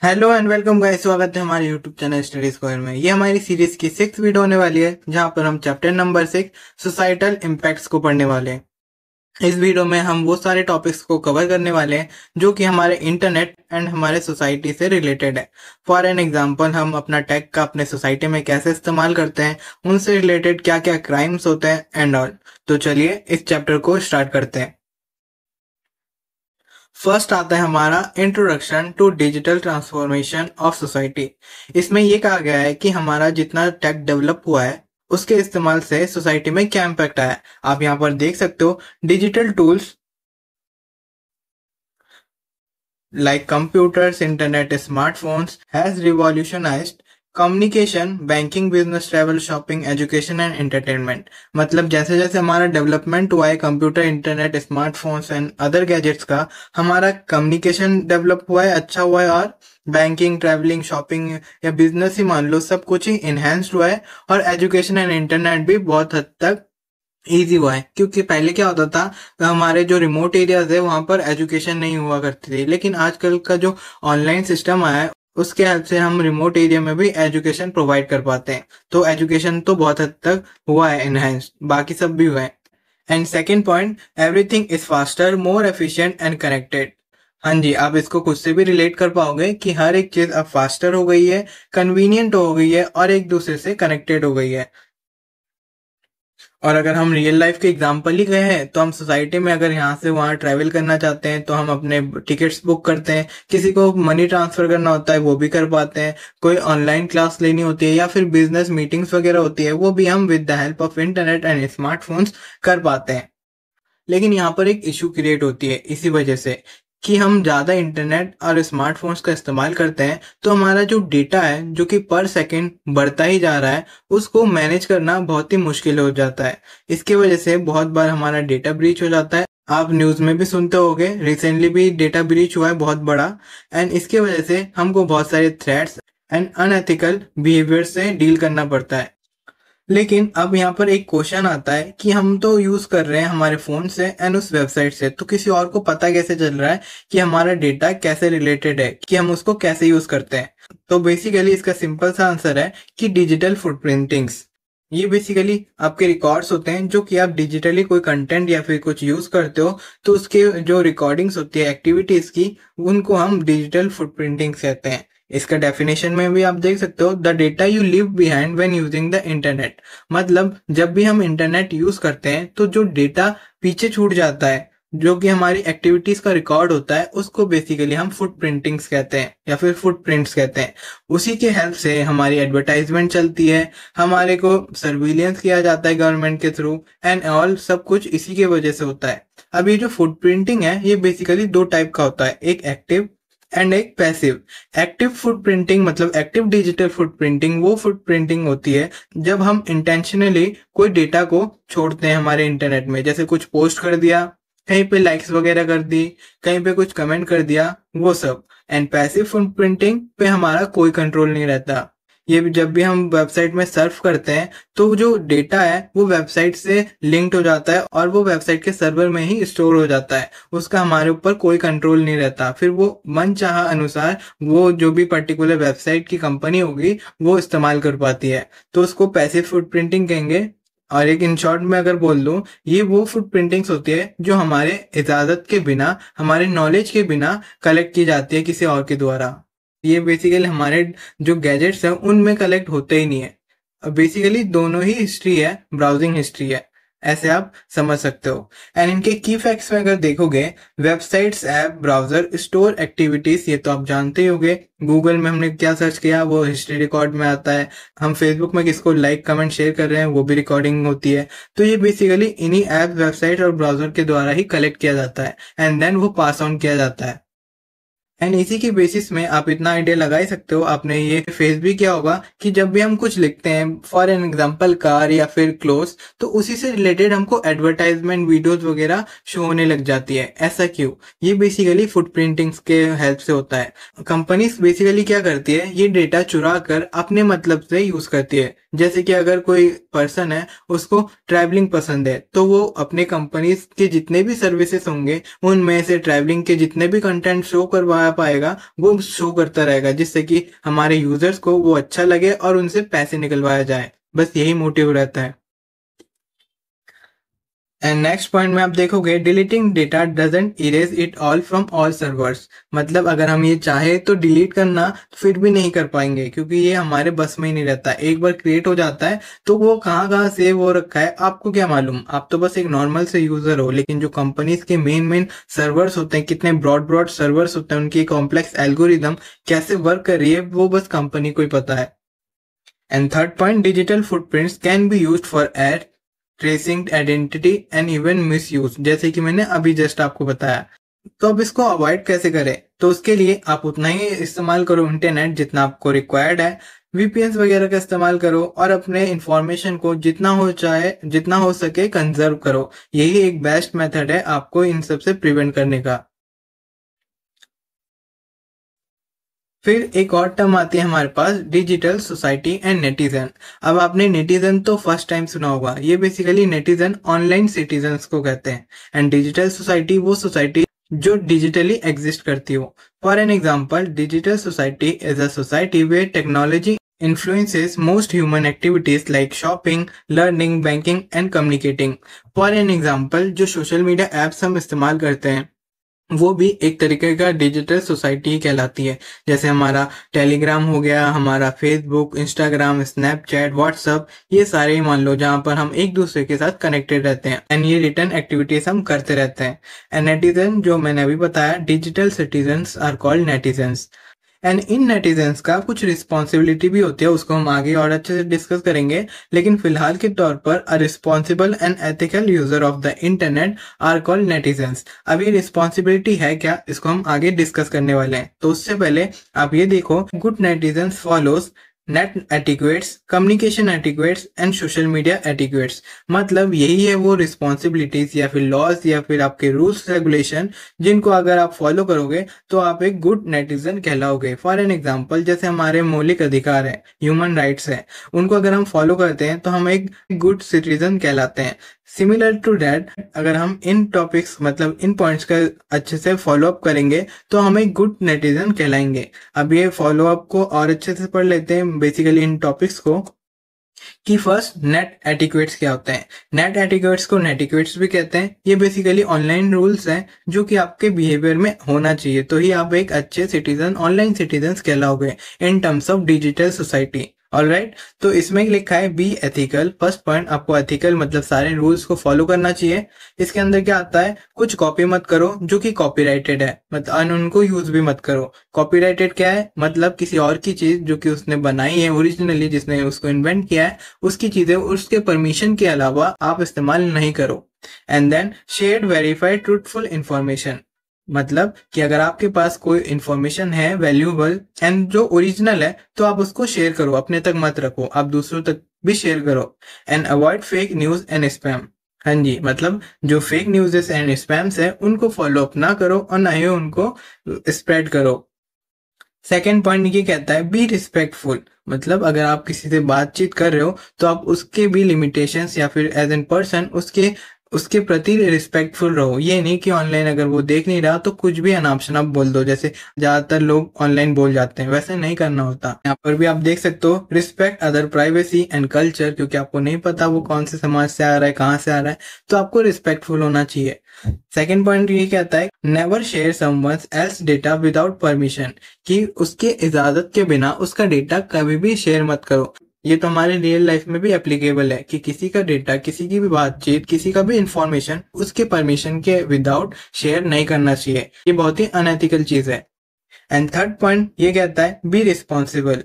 Hello and welcome guys, स्वागत है हमारे यूट्यूब चैनल स्टडी स्क्वायर में। ये हमारी सीरीज की 6th वीडियो होने वाली है, जहां पर हम चैप्टर नंबर 6 सोसाइटल इम्पैक्ट्स को पढ़ने वाले हैं। इस वीडियो में हम वो सारे टॉपिक्स को कवर करने वाले हैं जो कि हमारे इंटरनेट एंड हमारे सोसाइटी से रिलेटेड है। फॉर एन एग्जांपल, हम अपना टेक का अपने सोसाइटी में कैसे इस्तेमाल करते हैं, उनसे रिलेटेड क्या क्या क्राइम्स होते हैं एंड ऑल। तो चलिए इस चैप्टर को स्टार्ट करते हैं। फर्स्ट आता है हमारा introduction to digital transformation of society. इसमें ये कहा गया है कि हमारा जितना टेक डेवलप हुआ है उसके इस्तेमाल से सोसाइटी में क्या इम्पैक्ट आया है। आप यहाँ पर देख सकते हो, digital tools like computers, internet, smartphones has revolutionized communication, banking, business, travel, shopping, education and entertainment. मतलब जैसे जैसे हमारा डेवलपमेंट हुआ है computer, internet, smartphones and other gadgets का, हमारा कम्युनिकेशन डेवलप हुआ है, अच्छा हुआ है, और बैंकिंग, ट्रैवलिंग, शॉपिंग या बिजनेस ही मान लो, सब कुछ ही इनहेंस्ड हुआ है। और एजुकेशन एंड इंटरनेट भी बहुत हद तक ईजी हुआ है, क्योंकि पहले क्या होता था, हमारे जो रिमोट एरियाज है वहां पर एजुकेशन नहीं हुआ करती थी, लेकिन आजकल का जो ऑनलाइन सिस्टम आया है उसके हेल्प से हम रिमोट एरिया में भी एजुकेशन प्रोवाइड कर पाते हैं। तो एजुकेशन तो बहुत हद तक हुआ है इनहेंस, बाकी सब भी हुआ है। And second point, everything is faster, more efficient and connected. हाँ जी, आप इसको खुद से भी रिलेट कर पाओगे कि हर एक चीज अब फास्टर हो गई है, कन्वीनियंट हो गई है और एक दूसरे से कनेक्टेड हो गई है। और अगर हम रियल लाइफ के एग्जाम्पल ही गए हैं, तो हम सोसाइटी में अगर यहाँ से वहाँ ट्रैवल करना चाहते हैं तो हम अपने टिकट्स बुक करते हैं, किसी को मनी ट्रांसफर करना होता है वो भी कर पाते हैं, कोई ऑनलाइन क्लास लेनी होती है या फिर बिजनेस मीटिंग्स वगैरह होती है वो भी हम with the help of internet and smartphones कर पाते हैं। लेकिन यहाँ पर एक इशू क्रिएट होती है इसी वजह से कि हम ज़्यादा इंटरनेट और स्मार्टफोन्स का इस्तेमाल करते हैं, तो हमारा जो डेटा है जो कि पर सेकंड बढ़ता ही जा रहा है, उसको मैनेज करना बहुत ही मुश्किल हो जाता है। इसकी वजह से बहुत बार हमारा डेटा ब्रीच हो जाता है। आप न्यूज़ में भी सुनते होंगे, रिसेंटली भी डेटा ब्रीच हुआ है बहुत बड़ा। एंड इसकी वजह से हमको बहुत सारे थ्रेट्स एंड अनएथिकल बिहेवियर से डील करना पड़ता है। लेकिन अब यहाँ पर एक क्वेश्चन आता है कि हम तो यूज कर रहे हैं हमारे फोन से एंड उस वेबसाइट से, तो किसी और को पता कैसे चल रहा है कि हमारा डेटा कैसे रिलेटेड है, कि हम उसको कैसे यूज करते हैं। तो बेसिकली इसका सिंपल सा आंसर है कि डिजिटल फुटप्रिंटिंग्स। ये बेसिकली आपके रिकॉर्ड्स होते हैं जो कि आप डिजिटली कोई कंटेंट या फिर कुछ यूज करते हो, तो उसके जो रिकॉर्डिंग्स होती है एक्टिविटीज की, उनको हम डिजिटल फुटप्रिंटिंग्स कहते हैं। इसका डेफिनेशन में भी आप देख सकते हो, the data you leave behind when using the internet. मतलब जब भी हम इंटरनेट यूज करते हैं तो जो डेटा पीछे छूट जाता है, जो कि हमारी एक्टिविटीज का रिकॉर्ड होता है, उसको बेसिकली हम फुट प्रिंटिंग्स कहते हैं या फिर फुट प्रिंट्स कहते हैं। उसी के हेल्प से हमारी एडवर्टाइजमेंट चलती है, हमारे को सर्विलियंस किया जाता है गवर्नमेंट के थ्रू एंड ऑल, सब कुछ इसी की वजह से होता है। अब ये जो फुट प्रिंटिंग है ये बेसिकली दो टाइप का होता है, एक एक्टिव एंड एक पैसिव। एक्टिव फुट प्रिंटिंग मतलब एक्टिव डिजिटल फुट प्रिंटिंग वो फुट प्रिंटिंग होती है जब हम इंटेंशनली कोई डेटा को छोड़ते हैं हमारे इंटरनेट में, जैसे कुछ पोस्ट कर दिया, कहीं पे लाइक्स वगैरह कर दी, कहीं पे कुछ कमेंट कर दिया, वो सब। एंड पैसिव फुट प्रिंटिंग पे हमारा कोई कंट्रोल नहीं रहता। ये भी जब भी हम वेबसाइट में सर्फ करते हैं तो जो डेटा है वो वेबसाइट से लिंक्ड हो जाता है और वो वेबसाइट के सर्वर में ही स्टोर हो जाता है, उसका हमारे ऊपर कोई कंट्रोल नहीं रहता। फिर वो मनचाहा अनुसार वो जो भी पर्टिकुलर वेबसाइट की कंपनी होगी वो इस्तेमाल कर पाती है, तो उसको पैसिव फुट प्रिंटिंग कहेंगे। और एक इन शॉर्ट में अगर बोल दूं, ये वो फुट प्रिंटिंग्स होती है जो हमारे इजाजत के बिना, हमारे नॉलेज के बिना कलेक्ट की जाती है किसी और के द्वारा। ये बेसिकली हमारे जो गैजेट्स हैं उनमें कलेक्ट होते ही नहीं है। बेसिकली दोनों ही हिस्ट्री है, ब्राउजिंग हिस्ट्री है, ऐसे आप समझ सकते हो। एंड इनके की फैक्ट्स में अगर देखोगे, websites, app, browser store activities, ये तो आप जानते ही होगे। गूगल में हमने क्या सर्च किया वो हिस्ट्री रिकॉर्ड में आता है, हम फेसबुक में किसको लाइक कमेंट शेयर कर रहे हैं वो भी रिकॉर्डिंग होती है। तो ये बेसिकली इन्हीं ऐप, वेबसाइट और ब्राउजर के द्वारा ही कलेक्ट किया जाता है एंड देन वो पास ऑन किया जाता है। एंड इसी की बेसिस में आप इतना आइडिया लगा ही सकते हो, आपने ये फेस भी किया होगा कि जब भी हम कुछ लिखते हैं, फॉर एन एग्जांपल कार या फिर क्लोथ, तो उसी से रिलेटेड हमको एडवर्टाइजमेंट वीडियोस वगैरह शो होने लग जाती है। ऐसा क्यों? ये बेसिकली फुट प्रिंटिंग्स के हेल्प से होता है। कंपनीज बेसिकली क्या करती है, ये डेटा चुरा कर अपने मतलब से यूज करती है। जैसे कि अगर कोई पर्सन है उसको ट्रैवलिंग पसंद है तो वो अपने कंपनीज के जितने भी सर्विसेज होंगे उनमें से ट्रैवलिंग के जितने भी कंटेंट शो करवा पाएगा वो शो करता रहेगा, जिससे कि हमारे यूजर्स को वो अच्छा लगे और उनसे पैसे निकलवाया जाए। बस यही मोटिव रहता है। एंड नेक्स्ट पॉइंट में आप देखोगे deleting data doesn't erase it all from all servers. मतलब अगर हम ये चाहे तो डिलीट करना फिर भी नहीं कर पाएंगे, क्योंकि ये हमारे बस में ही नहीं रहता। एक बार क्रिएट हो जाता है तो वो कहाँ कहाँ सेव हो रखा है आपको क्या मालूम। आप तो बस एक नॉर्मल से यूजर हो, लेकिन जो कंपनीज के मेन मेन सर्वर्स होते हैं, कितने ब्रॉड ब्रॉड सर्वर्स होते हैं, उनकी कॉम्प्लेक्स एल्गोरिदम कैसे वर्क कर रही है वो बस कंपनी को ही पता है। And third point, digital footprints can be used for ad tracing identity and even misuse, जैसे कि मैंने अभी जस्ट आपको बताया। तो अब इसको अवॉइड कैसे करें? तो उसके लिए आप उतना ही इस्तेमाल करो इंटरनेट जितना आपको रिक्वायर्ड है। वीपीएन वगैरह का इस्तेमाल करो और अपने इंफॉर्मेशन को जितना हो सके कंजर्व करो। यही एक बेस्ट मेथड है आपको इन सब से प्रिवेंट करने का। फिर एक और टर्म आती है हमारे पास, डिजिटल सोसाइटी एंड नेटिजन। अब आपने नेटिजन तो फर्स्ट टाइम सुना होगा। ये बेसिकली नेटिजन ऑनलाइन सिटीजन्स को कहते हैं, एंड डिजिटल सोसाइटी वो सोसाइटी जो डिजिटली एग्जिस्ट करती हो। For an example, digital society is a society where technology influences most human activities like shopping, learning, banking and communicating. For an example, जो social media apps हम इस्तेमाल करते हैं वो भी एक तरीके का डिजिटल सोसाइटी कहलाती है। जैसे हमारा टेलीग्राम हो गया, हमारा फेसबुक, इंस्टाग्राम, स्नैपचैट, व्हाट्सअप, ये सारे ही मान लो जहाँ पर हम एक दूसरे के साथ कनेक्टेड रहते हैं एंड ये रिटर्न एक्टिविटीज हम करते रहते हैं। एंड नेटिजन जो मैंने अभी बताया, digital citizens are called netizens. And इन नेटिजन्स का कुछ रिस्पॉन्सिबिलिटी भी होती है, उसको हम आगे और अच्छे से डिस्कस करेंगे। लेकिन फिलहाल के तौर पर a responsible and ethical user of the internet are called netizens. अब ये रिस्पॉन्सिबिलिटी है क्या, इसको हम आगे डिस्कस करने वाले हैं। तो उससे पहले आप ये देखो, good netizens follows net etiquettes, communication etiquettes and social media etiquettes. मतलब यही है वो रिस्पॉन्सिबिलिटीज या फिर लॉज या फिर आपके रूल्स रेगुलेशन जिनको अगर आप फॉलो करोगे तो आप एक गुड नेटिजन कहलाओगे। फॉर एन एग्जाम्पल, जैसे हमारे मौलिक अधिकार है, ह्यूमन राइट्स है, उनको अगर हम फॉलो करते हैं तो हम एक गुड सिटीजन कहलाते हैं। सिमिलर टू दैट, अगर हम इन टॉपिक्स मतलब इन पॉइंट्स का अच्छे से फॉलो अप करेंगे तो हम एक गुड नेटिजन कहलाएंगे। अब ये फॉलो अप को और अच्छे से पढ़ लेते हैं बेसिकली इन टॉपिक्स को, कि फर्स्ट नेट एटिक्वेट्स क्या होते हैं। नेट एटिक्वेट्स को नेटिक्वेट्स भी कहते हैं। ये बेसिकली ऑनलाइन रूल्स हैं जो कि आपके बिहेवियर में होना चाहिए, तो ही आप एक अच्छे सिटीजन, ऑनलाइन सिटीजन कहलाओगे in terms of digital society. Alright, तो इसमें लिखा है बी एथिकल। फर्स्ट पॉइंट, आपको एथिकल मतलब सारे रूल्स को फॉलो करना चाहिए। इसके अंदर क्या आता है, कुछ कॉपी मत करो जो कि कॉपीराइटेड है, मतलब उनको यूज भी मत करो। कॉपीराइटेड क्या है, मतलब किसी और की चीज जो कि उसने बनाई है ओरिजिनली, जिसने उसको इन्वेंट किया है, उसकी चीजें उसके परमिशन के अलावा आप इस्तेमाल नहीं करो। And then shared verified truthful information, मतलब कि अगर आपके पास कोई इंफॉर्मेशन है वैल्यूएबल एंड जो ओरिजिनल है तो आप उसको शेयर करो, अपने तक मत रखो, आप दूसरों तक भी शेयर करो। And avoid fake news and spam. हाँ जी, मतलब जो फेक न्यूज़ एंड स्पैम्स है उनको फॉलो अप ना करो और ना ही उनको स्प्रेड करो। सेकेंड पॉइंट ये कहता है बी रिस्पेक्टफुल, मतलब अगर आप किसी से बातचीत कर रहे हो तो आप उसके भी लिमिटेशंस या फिर एज एन पर्सन उसके प्रति रिस्पेक्टफुल रहो। ये नहीं कि ऑनलाइन अगर वो देख नहीं रहा तो कुछ भी अनाप शनाप बोल दो, जैसे ज्यादातर लोग ऑनलाइन बोल जाते हैं, वैसे नहीं करना होता। यहाँ पर भी आप देख सकते हो respect other privacy and culture, क्योंकि आपको नहीं पता वो कौन से समाज से आ रहा है, कहाँ से आ रहा है, तो आपको रिस्पेक्टफुल होना चाहिए। सेकेंड पॉइंट ये कहता है never share someone else data without permission, कि उसके इजाजत के बिना उसका डेटा कभी भी शेयर मत करो। ये तो हमारे रियल लाइफ में भी एप्लीकेबल है कि किसी का डेटा, किसी की भी बातचीत, किसी का भी इंफॉर्मेशन उसके परमिशन के विदाउट शेयर नहीं करना चाहिए। ये बहुत ही अनएथिकल चीज है। एंड थर्ड पॉइंट ये कहता है बी रिस्पॉन्सिबल,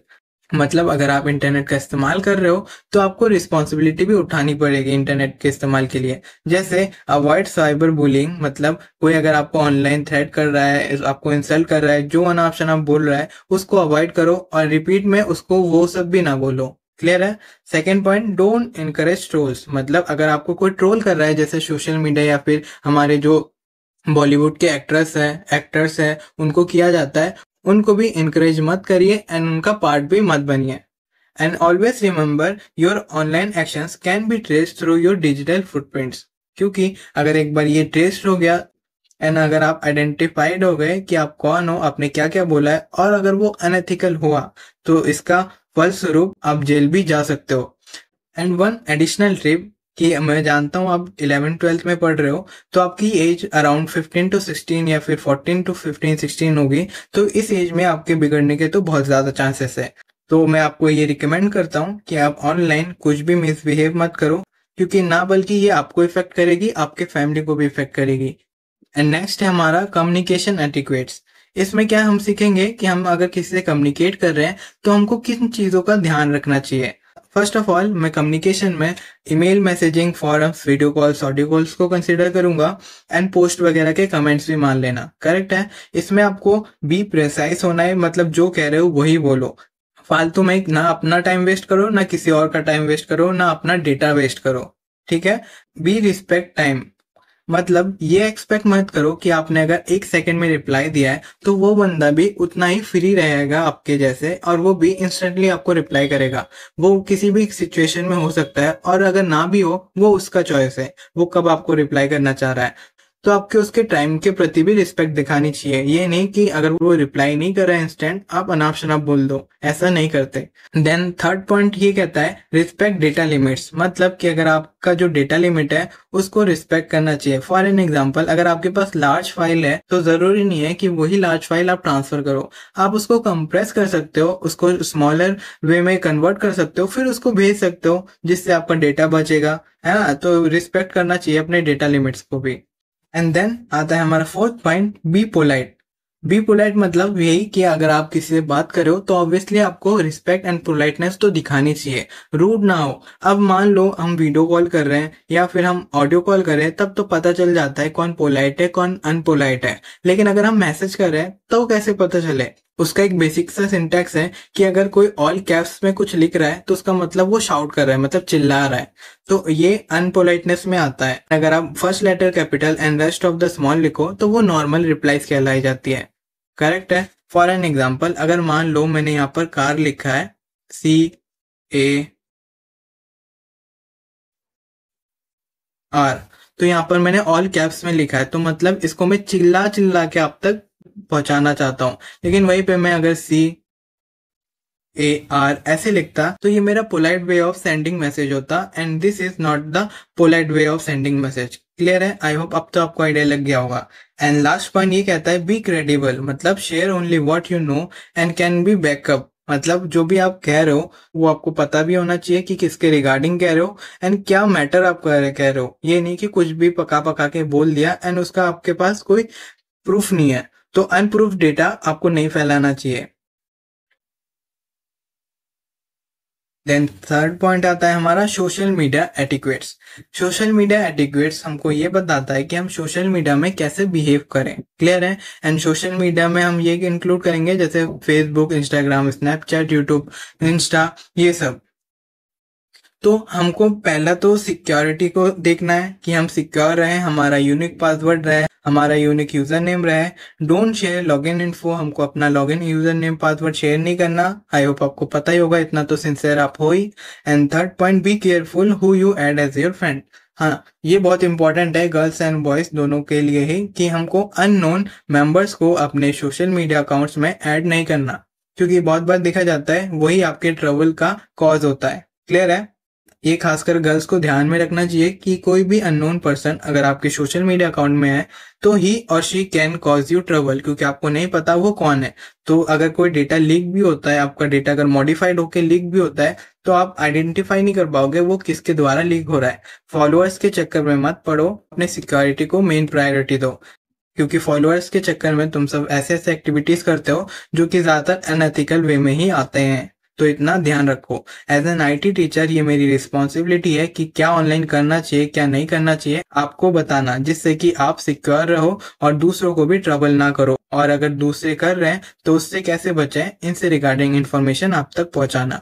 मतलब अगर आप इंटरनेट का इस्तेमाल कर रहे हो तो आपको रिस्पॉन्सिबिलिटी भी उठानी पड़ेगी इंटरनेट के इस्तेमाल के लिए। जैसे अवॉइड साइबर बुलिंग, मतलब कोई अगर आपको ऑनलाइन थ्रेट कर रहा है, आपको इंसल्ट कर रहा है, जो अनाप शनाप बोल रहा है उसको अवॉइड करो और रिपीट में उसको वो सब भी ना बोलो। क्लियर है। Second point, don't encourage trolls, मतलब अगर आपको कोई ट्रोल कर रहा है जैसे सोशल मीडिया या फिर हमारे जो बॉलीवुड के एक्टर्स है उनको किया जाता है, उनको भी इनकरेज मत करिए एंड उनका पार्ट भी मत बनिए। And always remember your online actions can be traced through your digital footprints, क्योंकि अगर एक बार ये ट्रेस्ड हो गया एंड अगर आप आइडेंटिफाइड हो गए कि आप कौन हो, आपने क्या क्या बोला है, और अगर वो अनएथिकल हुआ तो इसका फलस्वरूप आप जेल भी जा सकते हो। एंड वन एडिशनल टिप कि मैं जानता हूँ आप 11th-12th में पढ़ रहे हो, तो आपकी एज अराउंड 15 to 16 या फिर 14 to 15-16 होगी, तो इस एज में आपके बिगड़ने के तो बहुत ज्यादा चांसेस है। तो मैं आपको ये रिकमेंड करता हूँ कि आप ऑनलाइन कुछ भी मिसबिहेव मत करो, क्योंकि ना बल्कि ये आपको इफेक्ट करेगी, आपके फैमिली को भी इफेक्ट करेगी। एंड नेक्स्ट है हमारा कम्युनिकेशन एटिक्वेट्स। इसमें क्या हम सीखेंगे कि हम अगर किसी से कम्युनिकेट कर रहे हैं तो हमको किन चीजों का ध्यान रखना चाहिए। फर्स्ट ऑफ ऑल मैं कम्युनिकेशन में email, messaging, forums, video calls, audio calls को कंसीडर करूंगा एंड पोस्ट वगैरह के कमेंट्स भी मान लेना। करेक्ट है। इसमें आपको बी प्रिसाइज होना है, मतलब जो कह रहे हो वही बोलो। फालतू में ना अपना टाइम वेस्ट करो, ना किसी और का टाइम वेस्ट करो, ना अपना डेटा वेस्ट करो। ठीक है। बी रिस्पेक्ट टाइम, मतलब ये एक्सपेक्ट मत करो कि आपने अगर 1 सेकंड में रिप्लाई दिया है तो वो बंदा भी उतना ही फ्री रहेगा आपके जैसे, और वो भी इंस्टेंटली आपको रिप्लाई करेगा। वो किसी भी सिचुएशन में हो सकता है, और अगर ना भी हो वो उसका चॉइस है, वो कब आपको रिप्लाई करना चाह रहा है। तो आपके उसके टाइम के प्रति भी रिस्पेक्ट दिखानी चाहिए। ये नहीं कि अगर वो रिप्लाई नहीं कर रहा है इंस्टेंट, आप अनाप शनाप बोल दो, ऐसा नहीं करते। देन थर्ड पॉइंट ये कहता है रिस्पेक्ट डेटा लिमिट्स, मतलब कि अगर आपका जो डेटा लिमिट है उसको रिस्पेक्ट करना चाहिए। फॉर एन एग्जांपल, अगर आपके पास लार्ज फाइल है तो जरूरी नहीं है कि वही लार्ज फाइल आप ट्रांसफर करो, आप उसको कंप्रेस कर सकते हो, उसको स्मॉलर वे में कन्वर्ट कर सकते हो, फिर उसको भेज सकते हो, जिससे आपका डेटा बचेगा, है ना। तो रिस्पेक्ट करना चाहिए अपने डेटा लिमिट्स को भी। एंड देन आता है हमारा fourth point, be polite. Be polite मतलब यही कि अगर आप किसी से बात कर रहे हो तो ऑब्वियसली आपको रिस्पेक्ट एंड पोलाइटनेस तो दिखानी चाहिए, रूड ना हो। अब मान लो हम वीडियो कॉल कर रहे हैं या फिर हम ऑडियो कॉल कर रहे हैं, तब तो पता चल जाता है कौन पोलाइट है कौन अनपोलाइट है, लेकिन अगर हम मैसेज कर रहे हैं तो कैसे पता चले। उसका एक बेसिक सा सिंटैक्स है कि अगर कोई ऑल कैप्स में कुछ लिख रहा है तो उसका मतलब वो शाउट कर रहा है, मतलब चिल्ला रहा है, तो ये अनपोलाइटनेस में आता है। अगर आप first letter capital and rest of the small लिखो तो वो नॉर्मल रिप्लाईज कहलाई जाती है। करेक्ट है। फॉर एन एग्जाम्पल, अगर मान लो मैंने यहाँ पर कार लिखा है CAR, तो यहाँ पर मैंने ऑल कैप्स में लिखा है, तो मतलब इसको मैं चिल्ला चिल्ला के आप तक पहुंचाना चाहता हूँ। लेकिन वहीं पे मैं अगर CAR ऐसे लिखता तो ये मेरा polite way of sending message होता, and this is not the polite way of sending message. Clear है। आई होप अब तो आपको आइडिया लग गया होगा। एंड लास्ट पॉइंट ये कहता है बी क्रेडिबल, मतलब share only what you know and can be backup, मतलब जो भी आप कह रहे हो वो आपको पता भी होना चाहिए कि किसके रिगार्डिंग कह रहे हो एंड क्या मैटर आप कह रहे हो। ये नहीं कि कुछ भी पका पका के बोल दिया एंड उसका आपके पास कोई प्रूफ नहीं है, तो अनप्रूफ डेटा आपको नहीं फैलाना चाहिए। देन थर्ड पॉइंट आता है हमारा social media etiquettes. Social media etiquettes हमको ये बताता है कि हम सोशल मीडिया में कैसे बिहेव करें। क्लियर है। एंड सोशल मीडिया में हम ये इंक्लूड करेंगे जैसे Facebook, Instagram, Snapchat, YouTube, Insta, ये सब। तो हमको पहला तो सिक्योरिटी को देखना है कि हम सिक्योर रहे, हमारा यूनिक पासवर्ड रहे, हमारा यूनिक यूजर नेम रहे। डोंट शेयर लॉगिन इन्फो, हमको अपना login user name password share नहीं करना। आई होप आपको पता ही होगा, इतना तो सिंसियर आप हो ही। And third point, be careful who you add as your friend. हाँ, ये बहुत इंपॉर्टेंट है गर्ल्स एंड बॉयज दोनों के लिए ही, कि हमको अननोन मेंबर्स को अपने सोशल मीडिया अकाउंट्स में ऐड नहीं करना, क्योंकि बहुत बार देखा जाता है वही आपके ट्रबल का कॉज होता है। क्लियर है। ये खासकर गर्ल्स को ध्यान में रखना चाहिए कि कोई भी अननोन पर्सन अगर आपके सोशल मीडिया अकाउंट में है तो ही और she can cause you trouble, क्योंकि आपको नहीं पता वो कौन है। तो अगर कोई डेटा लीक भी होता है, आपका डेटा अगर मॉडिफाइड होकर लीक भी होता है, तो आप आइडेंटिफाई नहीं कर पाओगे वो किसके द्वारा लीक हो रहा है। फॉलोअर्स के चक्कर में मत पड़ो, अपने सिक्योरिटी को मेन प्रायोरिटी दो, क्योंकि फॉलोअर्स के चक्कर में तुम सब ऐसे ऐसे एक्टिविटीज करते हो जो कि ज्यादातर अनएथिकल वे में ही आते हैं। तो इतना ध्यान रखो। एज एन IT टीचर ये मेरी रिस्पॉन्सिबिलिटी है कि क्या ऑनलाइन करना चाहिए क्या नहीं करना चाहिए आपको बताना, जिससे कि आप सिक्योर रहो और दूसरों को भी ट्रबल ना करो, और अगर दूसरे कर रहे हैं तो उससे कैसे बचें, इनसे रिगार्डिंग इन्फॉर्मेशन आप तक पहुंचाना।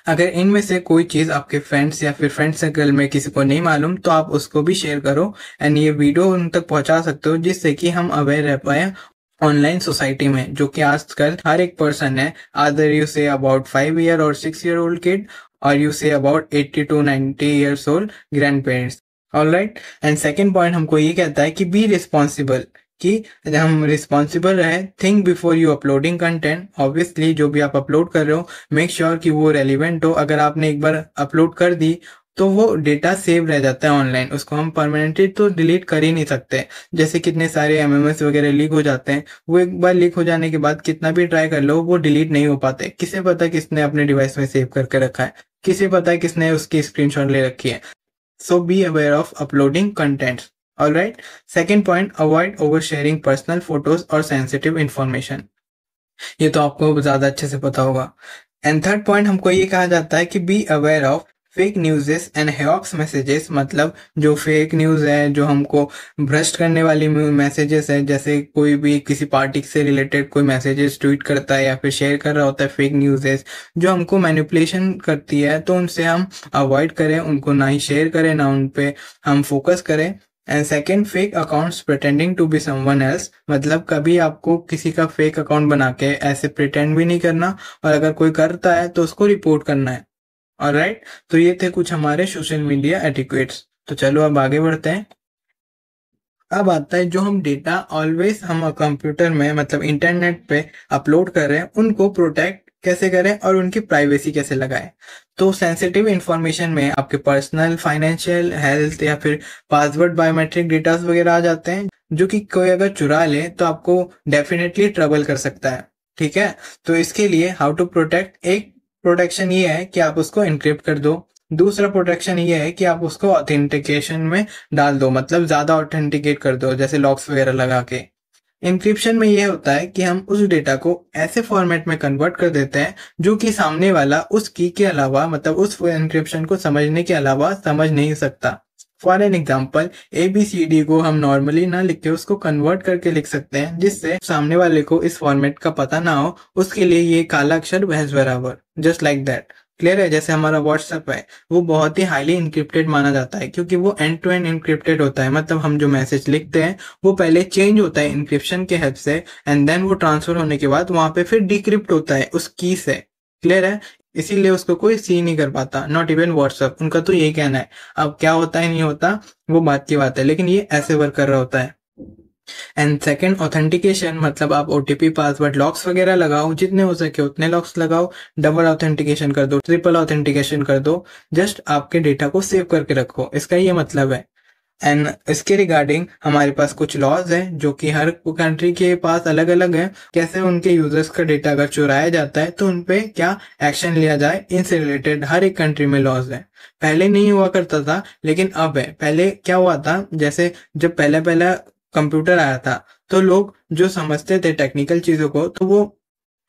अगर इनमें से कोई चीज आपके फ्रेंड्स या फिर फ्रेंड सर्कल में किसी को नहीं मालूम तो आप उसको भी शेयर करो एंड ये वीडियो उन तक पहुंचा सकते हो, जिससे कि हम अवेयर रह पाए ऑनलाइन सोसाइटी में, जो कि आजकल हर एक पर्सन है, आदर यू से अबाउट 5 ईयर और 6 ईयर ओल्ड किड, और you say about 80 to 90 years old grand parents. Alright, and second point हमको ये कहता है कि बी रिस्पॉन्सिबल, कि हम रिस्पॉन्सिबल रहे। Think before you uploading content. Obviously जो भी आप अपलोड कर रहे हो, मेक श्योर कि वो रेलिवेंट हो। अगर आपने एक बार अपलोड कर दी तो वो डेटा सेव रह जाता है ऑनलाइन, उसको हम परमानेंटली तो डिलीट कर ही नहीं सकते। जैसे कितने सारे एमएमएस वगैरह लीक हो जाते हैं, वो एक बार लीक हो जाने के बाद कितना भी ट्राई कर लो वो डिलीट नहीं हो पाते। किसे पता किसने अपने डिवाइस में सेव करके रखा है, किसे पता किसने उसकी स्क्रीनशॉट ले रखी है। So be aware of uploading contents. Alright, second point, avoid over sharing personal photos और सेंसिटिव इंफॉर्मेशन। ये तो आपको ज्यादा अच्छे से पता होगा। एंड थर्ड पॉइंट हमको ये कहा जाता है कि be aware of fake newses and hoax messages. मतलब जो फेक न्यूज़ है, जो हमको भ्रष्ट करने वाली मैसेजेस है, जैसे कोई भी किसी पार्टी से रिलेटेड कोई मैसेजेस ट्वीट करता है या फिर शेयर कर रहा होता है, फेक न्यूज़ेस जो हमको मैनिपुलेशन करती है, तो उनसे हम अवॉइड करें, उनको ना ही शेयर करें, ना उन पे हम फोकस करें। And second, fake accounts pretending to be someone else. मतलब कभी आपको किसी का फेक अकाउंट बना के ऐसे प्रिटेंड भी नहीं करना, और अगर कोई करता है तो उसको रिपोर्ट करना है। ऑलराइट, तो ये थे कुछ हमारे सोशल मीडिया एटिक्वेट्स। तो चलो अब आगे बढ़ते हैं। अब आता है जो हम डेटा ऑलवेज हम कंप्यूटर में, मतलब इंटरनेट पे अपलोड कर रहे हैं, उनको प्रोटेक्ट कैसे करें और उनकी प्राइवेसी कैसे लगाएं। तो सेंसिटिव इंफॉर्मेशन में आपके पर्सनल, फाइनेंशियल, हेल्थ या फिर पासवर्ड, बायोमेट्रिक डेटास वगैरह आ जाते हैं, जो कि कोई अगर चुरा ले तो आपको डेफिनेटली ट्रबल कर सकता है। ठीक है, तो इसके लिए हाउ टू प्रोटेक्ट, एक प्रोटेक्शन ये है कि आप उसको एनक्रिप्ट कर दो। दूसरा प्रोटेक्शन ये है कि आप उसको ऑथेंटिकेशन में डाल दो, मतलब ज्यादा ऑथेंटिकेट कर दो, जैसे लॉक्स वगैरह लगा के। इंक्रिप्शन में यह होता है कि हम उस डेटा को ऐसे फॉर्मेट में कन्वर्ट कर देते हैं जो कि सामने वाला उस की के अलावा, मतलब उस इंक्रिप्शन को समझने के अलावा समझ नहीं सकता। फॉर एन एग्जाम्पल, ABCD को हम नॉर्मली ना लिख के उसको कन्वर्ट करके लिख सकते हैं, जिससे सामने वाले को इस फॉर्मेट का पता ना हो। उसके लिए ये काला अक्षर भैंस बराबर, जस्ट लाइक दैट। क्लियर है? जैसे हमारा व्हाट्सएप है, वो बहुत ही हाईली इंक्रिप्टेड माना जाता है, क्योंकि वो एंड टू एंड इंक्रिप्टेड होता है। मतलब हम जो मैसेज लिखते हैं वो पहले चेंज होता है इंक्रिप्शन के हेल्प से, एंड देन वो ट्रांसफर होने के बाद वहां पे फिर डिक्रिप्ट होता है उस की से। क्लियर है? इसीलिए उसको कोई सी नहीं कर पाता, नॉट इवन व्हाट्सएप। उनका तो यही कहना है। अब क्या होता है नहीं होता वो बात की बात है, लेकिन ये ऐसे वर्क कर रहा होता है। एंड सेकेंड, ऑथेंटिकेशन, मतलब आप OTP, पासवर्ड, लॉक्स वगैरह लगाओ, जितने हो सके उतने लॉक्स लगाओ। डबल ऑथेंटिकेशन कर दो, ट्रिपल ऑथेंटिकेशन कर दो, जस्ट आपके डेटा को सेव करके रखो, इसका ये मतलब है। एंड इसके रिगार्डिंग हमारे पास कुछ लॉज हैं जो कि हर कंट्री के पास अलग अलग हैं। कैसे उनके यूजर्स का डेटा अगर चुराया जाता है तो उनपे क्या एक्शन लिया जाए, इनसे रिलेटेड हर एक कंट्री में लॉज है। पहले नहीं हुआ करता था, लेकिन अब है। पहले क्या हुआ था, जैसे जब पहले पहला कंप्यूटर आया था तो लोग जो समझते थे टेक्निकल चीजों को, तो वो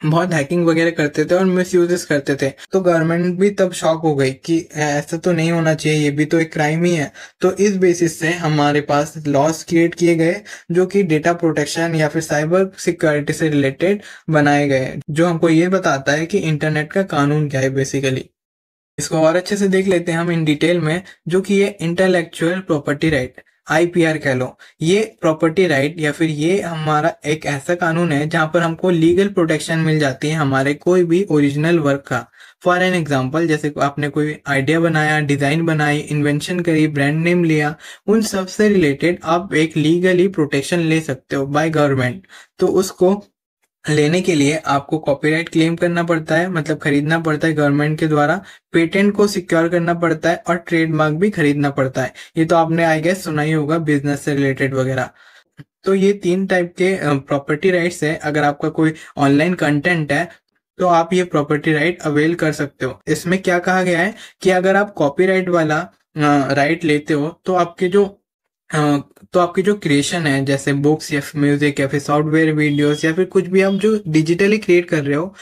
बहुत हैकिंग वगैरह करते थे और मिस यूजेस करते थे। तो गवर्नमेंट भी तब शॉक हो गई कि ऐसा तो नहीं होना चाहिए, ये भी तो एक क्राइम ही है। तो इस बेसिस से हमारे पास लॉस क्रिएट किए गए जो कि डेटा प्रोटेक्शन या फिर साइबर सिक्योरिटी से रिलेटेड बनाए गए, जो हमको ये बताता है कि इंटरनेट का कानून क्या है बेसिकली। इसको और अच्छे से देख लेते हैं हम इन डिटेल में, जो कि ये इंटेलेक्चुअल प्रॉपर्टी राइट, IPR कह लो। ये प्रॉपर्टी राइट या फिर ये हमारा एक ऐसा कानून है जहां पर हमको लीगल प्रोटेक्शन मिल जाती है हमारे कोई भी ओरिजिनल वर्क का। फॉर एन एग्जाम्पल, जैसे आपने कोई आइडिया बनाया, डिजाइन बनाई, इन्वेंशन करी, ब्रांड नेम लिया, उन सब से रिलेटेड आप एक लीगली प्रोटेक्शन ले सकते हो बाय गवर्नमेंट। तो उसको लेने के लिए आपको कॉपीराइट क्लेम करना पड़ता है, मतलब खरीदना पड़ता है गवर्नमेंट के द्वारा। पेटेंट को सिक्योर करना पड़ता है और ट्रेडमार्क भी खरीदना पड़ता है। ये तो आपने आई गेस सुना ही होगा, बिजनेस से रिलेटेड वगैरह। तो ये 3 टाइप के प्रॉपर्टी राइट्स है। अगर आपका कोई ऑनलाइन कंटेंट है तो आप ये प्रॉपर्टी राइट अवेल कर सकते हो। इसमें क्या कहा गया है कि अगर आप कॉपीराइट वाला राइट लेते हो तो आपकी जो क्रिएशन है, जैसे बुक्स या फिर म्यूजिक या फिर सॉफ्टवेयर, वीडियोस या फिर कुछ भी आप जो डिजिटली क्रिएट कर रहे हो,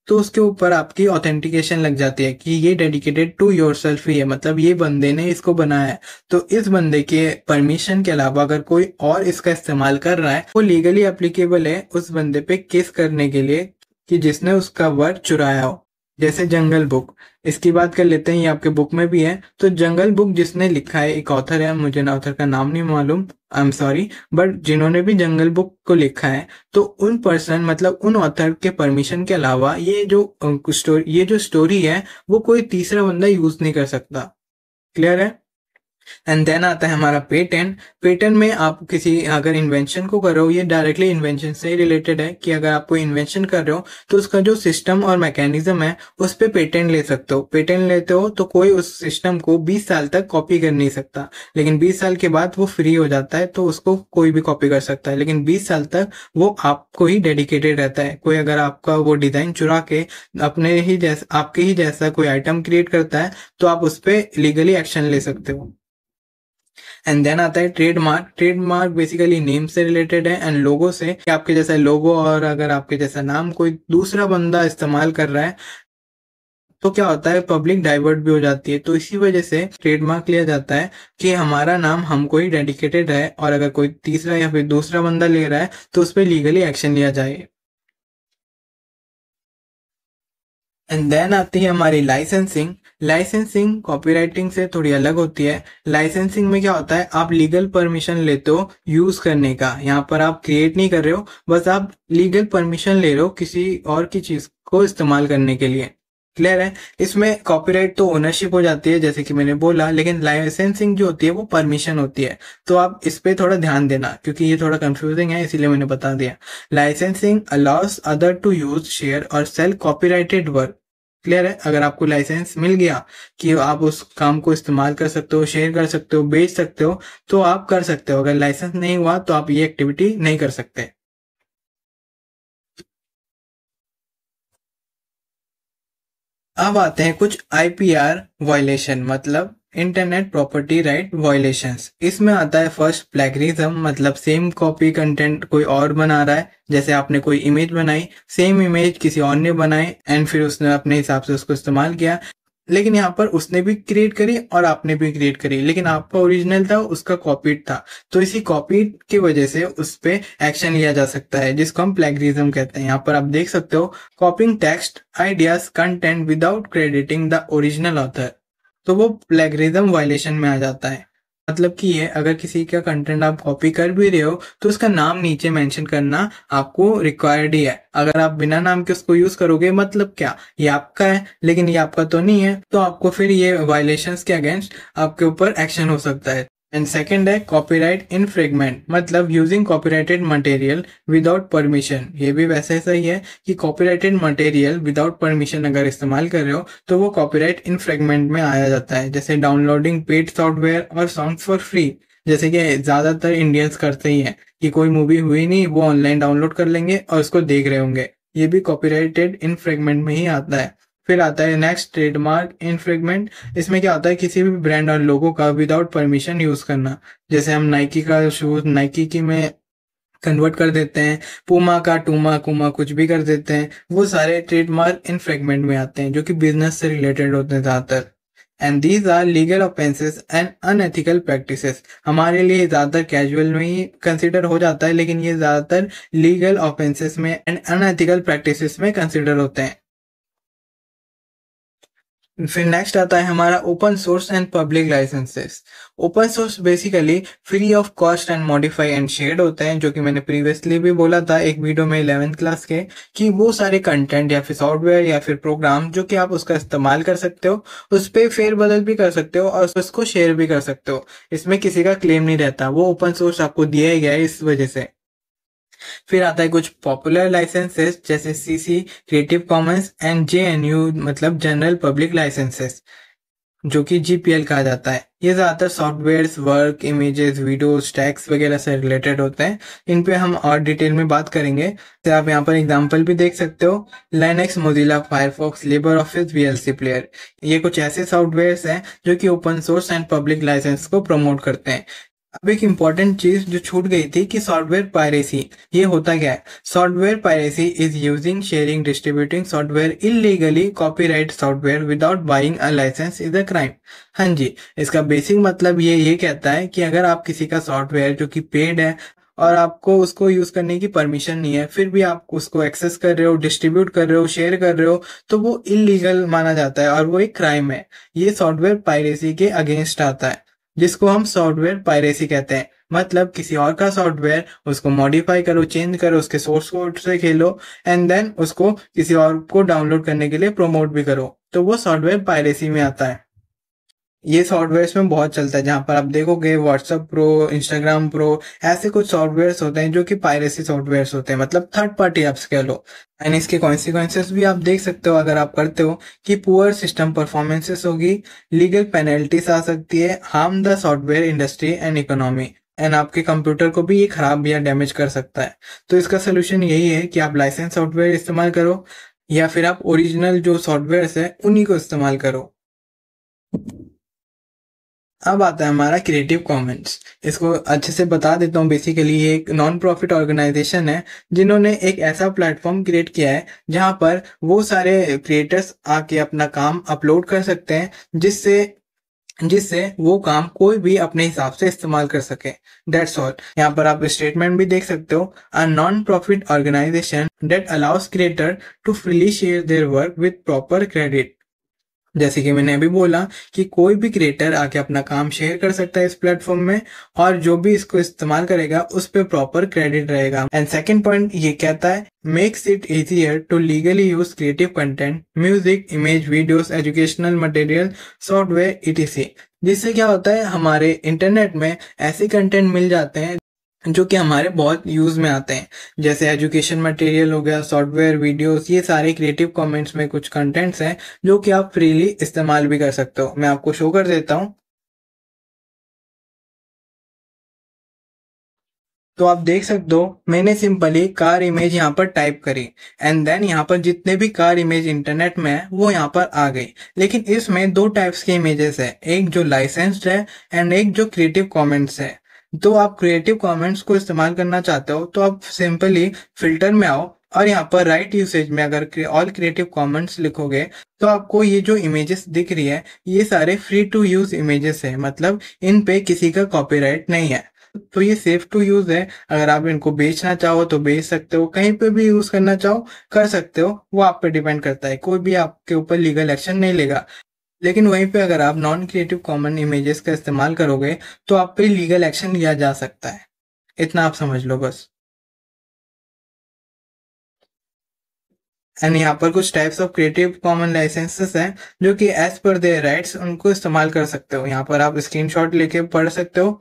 तो उसके ऊपर आपकी ऑथेंटिकेशन लग जाती है कि ये डेडिकेटेड टू योरसेल्फ ही है, मतलब ये बंदे ने इसको बनाया है। तो इस बंदे के परमिशन के अलावा अगर कोई और इसका इस्तेमाल कर रहा है, वो लीगली एप्लीकेबल है उस बंदे पे केस करने के लिए कि जिसने उसका वर्क चुराया हो। जैसे जंगल बुक, इसकी बात कर लेते हैं, ये आपके बुक में भी है। तो जंगल बुक जिसने लिखा है, एक ऑथर है, मुझे ना ऑथर का नाम नहीं मालूम, आई एम सॉरी, बट जिन्होंने भी जंगल बुक को लिखा है, तो उन पर्सन मतलब उन ऑथर के परमिशन के अलावा ये जो स्टोरी है वो कोई तीसरा बंदा यूज नहीं कर सकता। क्लियर है? एंड देन आता है हमारा पेटेंट। पेटेंट में आप किसी अगर इन्वेंशन को कर रहे हो, ये डायरेक्टली इन्वेंशन से ही रिलेटेड है कि अगर आप कोई इन्वेंशन कर रहे हो तो उसका जो सिस्टम और मैकेनिज्म है उस पे पेटेंट ले सकते हो। पेटेंट लेते हो तो कोई उस सिस्टम को 20 साल तक कॉपी कर नहीं सकता, लेकिन 20 साल के बाद वो फ्री हो जाता है तो उसको कोई भी कॉपी कर सकता है, लेकिन 20 साल तक वो आपको ही डेडिकेटेड रहता है। कोई अगर आपका वो डिजाइन चुरा के आपके ही जैसा कोई आइटम क्रिएट करता है तो आप उस पर लीगली एक्शन ले सकते हो। एंड देन आता है ट्रेडमार्क। ट्रेडमार्क बेसिकली नेम से रिलेटेड है एंड लोगो से, कि आपके जैसा लोगो और अगर आपके जैसा नाम कोई दूसरा बंदा इस्तेमाल कर रहा है तो क्या होता है, पब्लिक डाइवर्ट भी हो जाती है। तो इसी वजह से ट्रेडमार्क लिया जाता है कि हमारा नाम हमको ही डेडिकेटेड है और अगर कोई तीसरा या फिर दूसरा बंदा ले रहा है तो उस पर लीगली एक्शन लिया जाए। एंड देन आती है हमारी लाइसेंसिंग। लाइसेंसिंग कॉपीराइटिंग से थोड़ी अलग होती है। लाइसेंसिंग में क्या होता है, आप लीगल परमिशन लेते हो यूज करने का। यहाँ पर आप क्रिएट नहीं कर रहे हो, बस आप लीगल परमिशन ले रहे हो किसी और की चीज को इस्तेमाल करने के लिए। क्लियर है? इसमें कॉपीराइट तो ओनरशिप हो जाती है जैसे कि मैंने बोला, लेकिन लाइसेंसिंग जो होती है वो परमिशन होती है। तो आप इस पे थोड़ा ध्यान देना क्योंकि ये थोड़ा कंफ्यूजिंग है, इसीलिए मैंने बता दिया। Licensing allows other to use, share और सेल कॉपीराइटेड वर्क। क्लियर है? अगर आपको लाइसेंस मिल गया कि आप उस काम को इस्तेमाल कर सकते हो, शेयर कर सकते हो, बेच सकते हो, तो आप कर सकते हो। अगर लाइसेंस नहीं हुआ तो आप ये एक्टिविटी नहीं कर सकते। अब आते हैं कुछ आईपीआर वायलेशन, मतलब इंटरनेट प्रॉपर्टी राइट वायलेशंस। इसमें आता है फर्स्ट प्लेगरिज्म, मतलब सेम कॉपी कंटेंट कोई और बना रहा है। जैसे आपने कोई इमेज बनाई, सेम इमेज किसी और ने बनाई एंड फिर उसने अपने हिसाब से उसको इस्तेमाल किया, लेकिन यहाँ पर उसने भी क्रिएट करी और आपने भी क्रिएट करी, लेकिन आपका ओरिजिनल था, उसका कॉपीड था। तो इसी कॉपीड की वजह से उस पे एक्शन लिया जा सकता है, जिसको हम प्लेगरिज्म कहते हैं। यहाँ पर आप देख सकते हो, कॉपिंग text, ideas, content without crediting the original author, तो वो प्लेगरिज्म वायलेशन में आ जाता है। मतलब कि ये अगर किसी का कंटेंट आप कॉपी कर भी रहे हो तो उसका नाम नीचे मेंशन करना आपको रिक्वायर्ड ही है। अगर आप बिना नाम के उसको यूज करोगे, मतलब क्या, ये आपका है लेकिन ये आपका तो नहीं है, तो आपको फिर ये वायलेशंस के अगेंस्ट आपके ऊपर एक्शन हो सकता है। एंड सेकंड है कॉपीराइट इन्फ्रिंजमेंट, मतलब using copyrighted material without permission. ये भी वैसे सही है कि कॉपीराइटेड मटेरियल विदाउट परमिशन अगर इस्तेमाल कर रहे हो तो वो कॉपीराइट इन्फ्रिंजमेंट में आया जाता है। जैसे डाउनलोडिंग पेड सॉफ्टवेयर और सॉन्ग्स फॉर फ्री, जैसे कि ज्यादातर इंडियंस करते ही हैं कि कोई मूवी हुई नहीं, वो ऑनलाइन डाउनलोड कर लेंगे और उसको देख रहे होंगे, ये भी कॉपीराइटेड इन्फ्रिंजमेंट में ही आता है। फिर आता है नेक्स्ट ट्रेडमार्क इन्फ्रिंजमेंट। इसमें क्या होता है, किसी भी ब्रांड और लोगो का विदाउट परमिशन यूज करना। जैसे हम नाइकी का शूज नाइकी की में कन्वर्ट कर देते हैं, पूमा का टूमा कुमा कुछ भी कर देते हैं, वो सारे ट्रेडमार्क इन्फ्रिंजमेंट में आते हैं जो कि बिजनेस से रिलेटेड होते हैं ज्यादातर। And these are legal offences and unethical practices. हमारे लिए ज्यादातर कैजुअल में ही कंसिडर हो जाता है, लेकिन ये ज्यादातर लीगल ऑफेंसेस में एंड अनएथिकल प्रैक्टिसेस में कंसिडर होते हैं। फिर नेक्स्ट आता है हमारा open source and public licences. Open source basically free of cost and modify and shared होते हैं, जो कि मैंने प्रीवियसली भी बोला था एक वीडियो में 11th क्लास के, कि वो सारे कंटेंट या फिर सॉफ्टवेयर या फिर प्रोग्राम जो कि आप उसका इस्तेमाल कर सकते हो, उस पर फेरबदल भी कर सकते हो और उसको शेयर भी कर सकते हो। इसमें किसी का क्लेम नहीं रहता, वो ओपन सोर्स आपको दिया ही गया है इस वजह से। फिर आता है कुछ पॉपुलर लाइसेंसेस जैसे CC, creative Commons and JNU, मतलब जनरल पब्लिक लाइसेंसेस, जो कि जीपीएल कहा जाता है। ये ज्यादातर software, work, images, videos, tax वगैरह से रिलेटेड होते हैं। इन पे हम और डिटेल में बात करेंगे। तो आप यहाँ पर एग्जांपल भी देख सकते हो, Linux, Mozilla, Firefox, Libre Office, VLC player. ये कुछ ऐसे सॉफ्टवेयर हैं जो कि open source and public licence को प्रमोट करते हैं। अब एक इम्पॉर्टेंट चीज जो छूट गई थी कि सॉफ्टवेयर पायरेसी, ये होता क्या है? Software piracy is using, sharing, distributing software illegally, copyright software without buying a licence is a crime. हाँ जी, इसका बेसिक मतलब ये कहता है कि अगर आप किसी का सॉफ्टवेयर जो कि पेड है और आपको उसको यूज करने की परमिशन नहीं है, फिर भी आप उसको एक्सेस कर रहे हो, डिस्ट्रीब्यूट कर रहे हो, शेयर कर रहे हो, तो वो इलीगल माना जाता है और वो एक क्राइम है। ये सॉफ्टवेयर पायरेसी के अगेंस्ट आता है, जिसको हम सॉफ्टवेयर पायरेसी कहते हैं। मतलब किसी और का सॉफ्टवेयर, उसको मॉडिफाई करो, चेंज करो, उसके सोर्स कोड से खेलो एंड देन उसको किसी और को डाउनलोड करने के लिए प्रमोट भी करो, तो वो सॉफ्टवेयर पायरेसी में आता है। ये सॉफ्टवेयर्स में बहुत चलता है, जहां पर आप देखोगे व्हाट्सएप प्रो, इंस्टाग्राम प्रो, ऐसे कुछ सॉफ्टवेयर्स होते हैं जो कि पायरेसी सॉफ्टवेयर्स होते हैं, मतलब थर्ड पार्टी ऐप्स कह लो। एंड इसके कॉन्सिक्वेंसेस भी आप देख सकते हो अगर आप करते हो, कि पुअर सिस्टम परफॉर्मेंसेस होगी, लीगल पेनल्टीज आ सकती है, harm the software industry and economy, and आपके कंप्यूटर को भी ये खराब या डैमेज कर सकता है। तो इसका सोल्यूशन यही है कि आप लाइसेंस सॉफ्टवेयर इस्तेमाल करो, या फिर आप ओरिजिनल जो सॉफ्टवेयर है उन्हीं को इस्तेमाल करो। अब आता है हमारा क्रिएटिव कॉमन्स। इसको अच्छे से बता देता हूँ। बेसिकली ये एक नॉन प्रॉफिट ऑर्गेनाइजेशन है, जिन्होंने एक ऐसा प्लेटफॉर्म क्रिएट किया है जहां पर वो सारे क्रिएटर्स आके अपना काम अपलोड कर सकते हैं, जिससे जिससे वो काम कोई भी अपने हिसाब से इस्तेमाल कर सके। That's all. यहाँ पर आप स्टेटमेंट भी देख सकते हो, a non profit organisation that allows creator to freely share their work with proper credit. जैसे कि मैंने अभी बोला कि कोई भी क्रिएटर आके अपना काम शेयर कर सकता है इस प्लेटफॉर्म में, और जो भी इसको इस्तेमाल करेगा उस पे प्रॉपर क्रेडिट रहेगा। एंड सेकंड पॉइंट ये कहता है, makes it easier to legally use creative content, music, image, videos, educational material, software etc। जिससे क्या होता है, हमारे इंटरनेट में ऐसे कंटेंट मिल जाते हैं जो कि हमारे बहुत यूज में आते हैं, जैसे एजुकेशन मटेरियल हो गया, सॉफ्टवेयर, वीडियोस, ये सारे क्रिएटिव कमेंट्स में कुछ कंटेंट्स हैं जो कि आप फ्रीली इस्तेमाल भी कर सकते हो। मैं आपको शो कर देता हूँ। तो आप देख सकते हो, मैंने सिंपली कार इमेज यहाँ पर टाइप करी एंड देन यहाँ पर जितने भी कार इमेज इंटरनेट में है वो यहाँ पर आ गई। लेकिन इसमें दो टाइप्स के इमेजेस है, एक जो लाइसेंस्ड है एंड एक जो क्रिएटिव कमेंट्स है। तो आप क्रिएटिव कमेंट्स को इस्तेमाल करना चाहते हो तो आप सिंपली फिल्टर में आओ और यहाँ पर राइट यूसेज में अगर ऑल क्रिएटिव कमेंट्स लिखोगे तो आपको ये जो इमेजेस दिख रही है ये सारे फ्री टू यूज इमेजेस है, मतलब इन पे किसी का कॉपीराइट नहीं है। तो ये सेफ टू यूज है। अगर आप इनको बेचना चाहो तो बेच सकते हो, कहीं पे भी यूज करना चाहो कर सकते हो, वो आप पे डिपेंड करता है। कोई भी आपके ऊपर लीगल एक्शन नहीं लेगा। लेकिन वहीं पे अगर आप नॉन क्रिएटिव कॉमन इमेजेस का इस्तेमाल करोगे तो आप पे लीगल एक्शन लिया जा सकता है। इतना आप समझ लो बस। एंड यहाँ पर कुछ types of creative common licences हैं जो कि एज पर देयर राइट्स उनको इस्तेमाल कर सकते हो। यहाँ पर आप स्क्रीनशॉट लेके पढ़ सकते हो।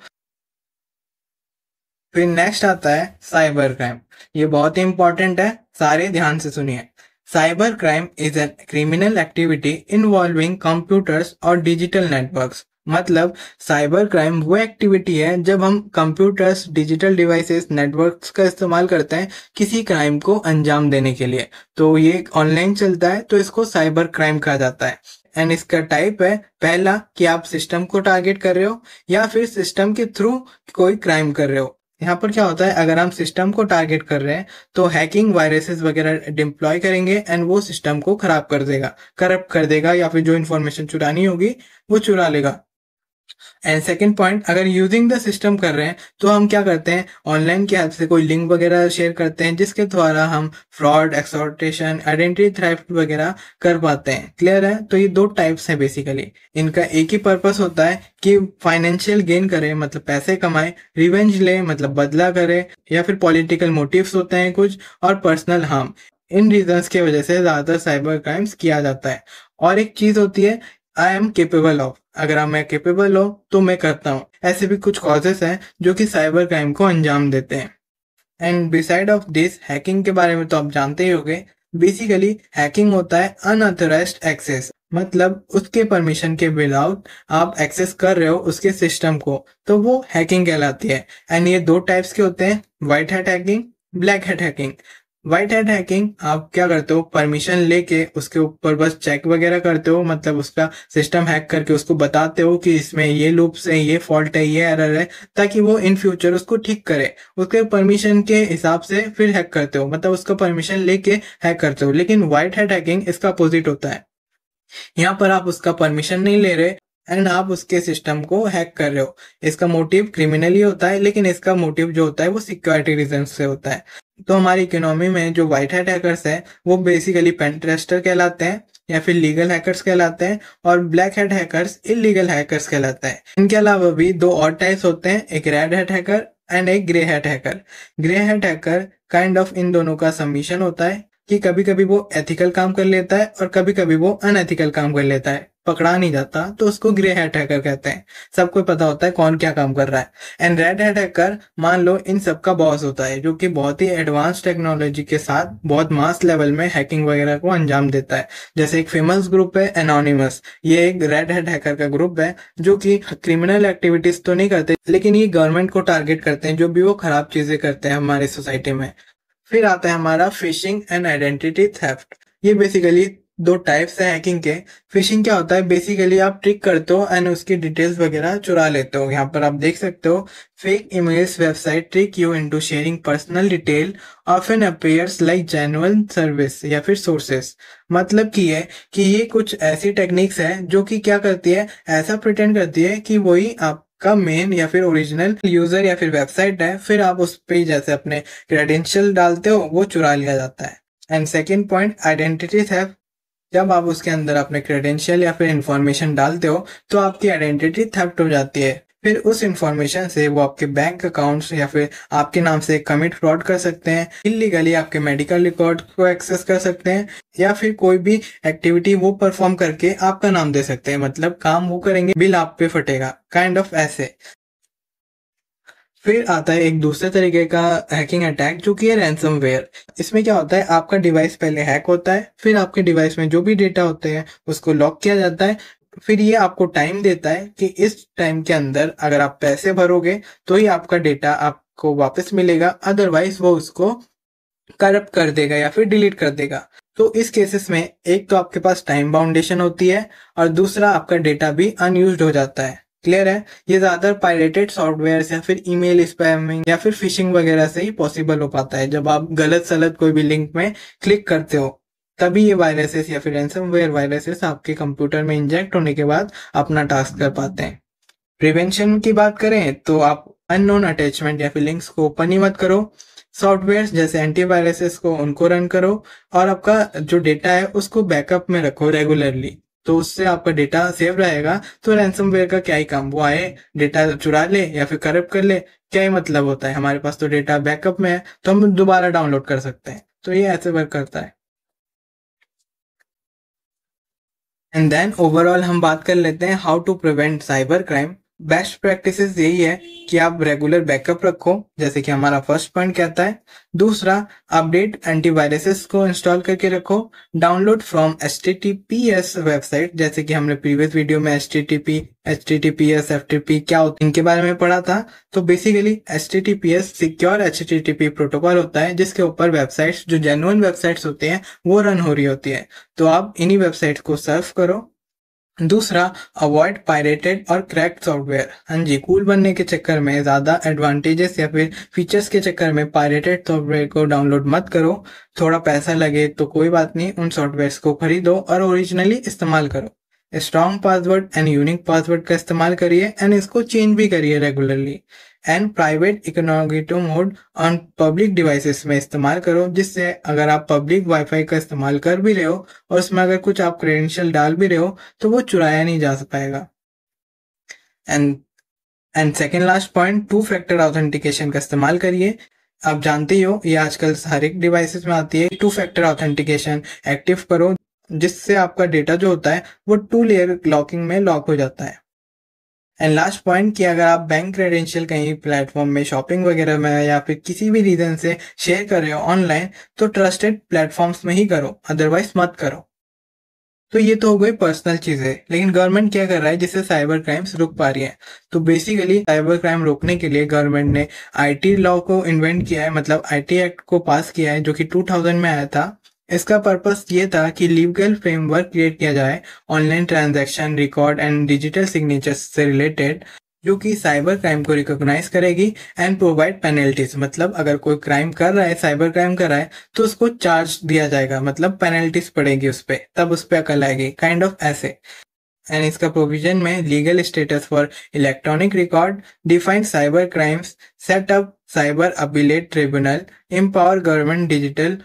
फिर नेक्स्ट आता है साइबर क्राइम। ये बहुत ही इंपॉर्टेंट है, सारे ध्यान से सुनिए। Cyber crime is an criminal activity involving computers और डिजिटल नेटवर्क्स। मतलब साइबर क्राइम वो एक्टिविटी है जब हम कंप्यूटर्स, डिजिटल डिवाइसेस, नेटवर्क्स का इस्तेमाल करते हैं किसी क्राइम को अंजाम देने के लिए। तो ये ऑनलाइन चलता है तो इसको साइबर क्राइम कहा जाता है। एंड इसका टाइप है, पहला कि आप सिस्टम को टारगेट कर रहे हो या फिर सिस्टम के थ्रू कोई क्राइम कर रहे हो। यहाँ पर क्या होता है, अगर हम सिस्टम को टारगेट कर रहे हैं तो हैकिंग, वायरसेस वगैरह डिप्लॉय करेंगे एंड वो सिस्टम को खराब कर देगा, करप्ट कर देगा, या फिर जो इन्फॉर्मेशन चुरानी होगी वो चुरा लेगा। एंड सेकंड पॉइंट, अगर यूजिंग द सिस्टम कर रहे हैं तो हम क्या करते हैं, ऑनलाइन की हेल्प से कोई लिंक वगैरह शेयर करते हैं जिसके द्वारा हम फ्रॉड, एक्सटॉर्शन, आइडेंटिटी थेफ्ट वगैरह कर पाते हैं। क्लियर है? तो ये दो टाइप्स है बेसिकली। इनका एक ही पर्पस होता है कि फाइनेंशियल गेन करे, मतलब पैसे कमाए, रिवेंज ले मतलब बदला करे, या फिर पॉलिटिकल मोटिव्स होते हैं कुछ, और पर्सनल हार्म। इन रीजंस की वजह से ज्यादातर साइबर क्राइम्स किया जाता है। और एक चीज होती है, आई एम केपेबल ऑफ। अगर मैं केपेबल हो तो मैं करता हूँ। ऐसे भी कुछ कॉजेस हैं जो कि साइबर क्राइम को अंजाम देते हैं। And beside of this, hacking के बारे में तो आप जानते ही होंगे। बेसिकली हैकिंग होता है अनऑथराइज्ड एक्सेस, मतलब उसके परमिशन के विदाउट आप एक्सेस कर रहे हो उसके सिस्टम को, तो वो हैकिंग कहलाती है। एंड ये दो टाइप्स के होते हैं, white hat hacking, black hat hacking. White hat hacking आप क्या करते हो, परमिशन लेके उसके ऊपर बस चेक वगैरह करते हो, मतलब उसका सिस्टम हैक करके उसको बताते हो कि इसमें ये लूप्स है, ये फॉल्ट है, ये एरर है, ताकि वो इन फ्यूचर उसको ठीक करे। उसके परमिशन के हिसाब से फिर हैक करते हो, मतलब उसका परमिशन लेके हैक करते हो। लेकिन व्हाइट हैट हैकिंग इसका अपोजिट होता है। यहाँ पर आप उसका परमिशन नहीं ले रहे एंड आप उसके सिस्टम को हैक कर रहे हो। इसका मोटिव क्रिमिनली होता है, लेकिन इसका मोटिव जो होता है वो सिक्योरिटी रीजन से होता है। तो हमारी इकोनॉमी में जो व्हाइट हैट हैकर्स हैं वो बेसिकली पेन टेस्टर कहलाते हैं या फिर लीगल हैकर्स कहलाते हैं, और black hat hackers illegal hackers कहलाते हैं। इनके अलावा भी दो और टाइप्स होते हैं, एक रेड हैट हैकर एंड एक grey hat hacker. Grey hat hacker kind of इन दोनों का सम्मिशन होता है कि कभी कभी वो एथिकल काम कर लेता है और कभी कभी वो अनएथिकल काम कर लेता है, पकड़ा नहीं जाता तो उसको ग्रे हैट हैकर कहते हैं। सबको पता होता है कौन क्या काम कर रहा है। एंड रेड हैट हैकर मान लो इन सब का बॉस होता है, जो कि बहुत ही एडवांस टेक्नोलॉजी के साथ बहुत मास लेवल में हैकिंग वगैरह को अंजाम देता है। जैसे एक फेमस ग्रुप है एनोनिमस, ये एक रेड हैट हैकर का ग्रुप है जो कि क्रिमिनल एक्टिविटीज तो नहीं करते, लेकिन ये गवर्नमेंट को टारगेट करते हैं जो भी वो खराब चीजें करते हैं हमारी सोसाइटी में। फिर आता है हमारा फिशिंग एंड आइडेंटिटी थेफ्ट। ये बेसिकली दो टाइप्स है हैकिंग के। फिशिंग क्या होता है, बेसिकली आप ट्रिक करते हो एंड उसकी डिटेल्स वगैरह चुरा लेते हो। यहाँ पर आप देख सकते हो, fake emails website trick you into sharing personal detail often appears like genuine service या फिर सोर्सेस। मतलब की है कि ये कुछ ऐसी टेक्निक्स है जो कि क्या करती है, ऐसा प्रिटेंड करती है कि वही आप का मेन या फिर ओरिजिनल यूजर या फिर वेबसाइट है, फिर आप उस पे जैसे अपने क्रेडेंशियल डालते हो वो चुरा लिया जाता है। And second point, identity theft. जब आप उसके अंदर अपने क्रेडेंशियल या फिर इंफॉर्मेशन डालते हो तो आपकी आइडेंटिटी थेफ्ट हो जाती है। फिर उस इंफॉर्मेशन से वो आपके बैंक अकाउंट्स या फिर आपके नाम से कमिट फ्रॉड कर सकते हैं, इलीगली आपके मेडिकल रिकॉर्ड को एक्सेस कर सकते हैं, या फिर कोई भी एक्टिविटी वो परफॉर्म करके आपका नाम दे सकते हैं। मतलब काम वो करेंगे, बिल आप पे फटेगा, काइंड ऑफ ऐसे। फिर आता है एक दूसरे तरीके का हैकिंग अटैक जो कि है रैंसमवेयर। इसमें क्या होता है, आपका डिवाइस पहले हैक होता है, फिर आपके डिवाइस में जो भी डेटा होते हैं उसको लॉक किया जाता है। फिर ये आपको टाइम देता है कि इस टाइम के अंदर अगर आप पैसे भरोगे तो ही आपका डेटा आपको वापस मिलेगा, अदरवाइज वो उसको करप्ट कर देगा या फिर डिलीट कर देगा। तो इस केसेस में एक तो आपके पास टाइम बाउंडेशन होती है और दूसरा आपका डेटा भी अनयूज्ड हो जाता है। क्लियर है? ये ज्यादातर पायरेटेड सॉफ्टवेयर या फिर ईमेल स्पैमिंग या फिर फिशिंग वगैरह से ही पॉसिबल हो पाता है। जब आप गलत सलत कोई भी लिंक में क्लिक करते हो तभी ये वायरसेस या फिर रैंसमवेयर वायरसेस आपके कंप्यूटर में इंजेक्ट होने के बाद अपना टास्क कर पाते हैं। प्रिवेंशन की बात करें तो आप अननोन अटैचमेंट या फिर लिंक्स को ओपन ही मत करो। सॉफ्टवेयर जैसे एंटीवायरसेस को उनको रन करो और आपका जो डेटा है उसको बैकअप में रखो रेगुलरली, तो उससे आपका डेटा सेव रहेगा। तो रैंसमवेयर का क्या ही काम, वो आए डेटा चुरा ले या फिर करप्ट कर ले, क्या ही मतलब होता है। हमारे पास तो डेटा बैकअप में है तो हम दोबारा डाउनलोड कर सकते हैं। तो ये ऐसे वर्क करता है। एंड देन ओवरऑल हम बात कर लेते हैं how to prevent cyber crime. Best practices यही है कि आप रेगुलर बैकअप रखो, जैसे कि हमारा फर्स्ट पॉइंट कहता है। दूसरा, अपडेट एंटीवायरसेस को इंस्टॉल करके रखो। डाउनलोड फ्रॉम HTTPS वेबसाइट, जैसे कि हमने प्रीवियस वीडियो में HTTPS FTP क्या होता है इनके बारे में पढ़ा था। तो basically HTTPS secure HTTP protocol होता है जिसके ऊपर वेबसाइट्स जो जेन्युइन वेबसाइट्स होते हैं वो रन हो रही होती है। तो आप इन्हीं वेबसाइट को सर्फ करो। दूसरा, अवॉइड पायरेटेड और क्रैक्ड सॉफ्टवेयर। हाँ जी, कूल बनने के चक्कर में, ज्यादा एडवांटेजेस या फिर फीचर्स के चक्कर में पायरेटेड सॉफ्टवेयर को डाउनलोड मत करो। थोड़ा पैसा लगे तो कोई बात नहीं, उन सॉफ्टवेयर्स को खरीदो और ओरिजिनली इस्तेमाल करो। Strong password and unique password का इस्तेमाल करिए एंड इसको चेंज भी करिए regularly. And private incognito mode on public devices में इस्तेमाल करो, जिससे अगर आप पब्लिक वाईफाई का इस्तेमाल कर भी रहे हो और उसमें अगर कुछ आप क्रेडेंशियल डाल भी रहे हो तो वो चुराया नहीं जा पाएगा। And second last point, two factor authentication का इस्तेमाल करिए। आप जानते ही हो ये आजकल हर एक डिवाइसेस में आती है। टू फैक्टर ऑथेंटिकेशन एक्टिव करो, जिससे आपका डेटा जो होता है वो 2 लेयर लॉकिंग में लॉक हो जाता है। एंड लास्ट पॉइंट कि अगर आप बैंक क्रेडेंशियल कहीं प्लेटफॉर्म में, शॉपिंग वगैरह में या फिर किसी भी रीजन से शेयर कर रहे हो ऑनलाइन, तो ट्रस्टेड प्लेटफॉर्म्स में ही करो, अदरवाइज मत करो। तो ये तो हो गई पर्सनल चीजें, लेकिन गवर्नमेंट क्या कर रहा है जिससे साइबर क्राइम्स रुक पा रही है। तो बेसिकली साइबर क्राइम रोकने के लिए गवर्नमेंट ने IT लॉ को इन्वेंट किया है, मतलब IT एक्ट को पास किया है जो कि 2000 में आया था। इसका पर्पस ये था कि लीगल फ्रेमवर्क क्रिएट किया जाए online transaction record and digital signatures से रिलेटेड, जो कि साइबर क्राइम को रिकॉग्नाइज करेगी एंड प्रोवाइड पेनल्टीज। मतलब अगर कोई क्राइम कर रहा है, साइबर क्राइम कर रहा है, तो उसको चार्ज दिया जाएगा, मतलब पेनल्टीज पड़ेगी उस पर, तब उस पर अकल आएगी, काइंड ऑफ ऐसे। एंड इसका प्रोविजन में legal status for electronic record, define cyber crimes, set up cyber appellate tribunal, empower government digital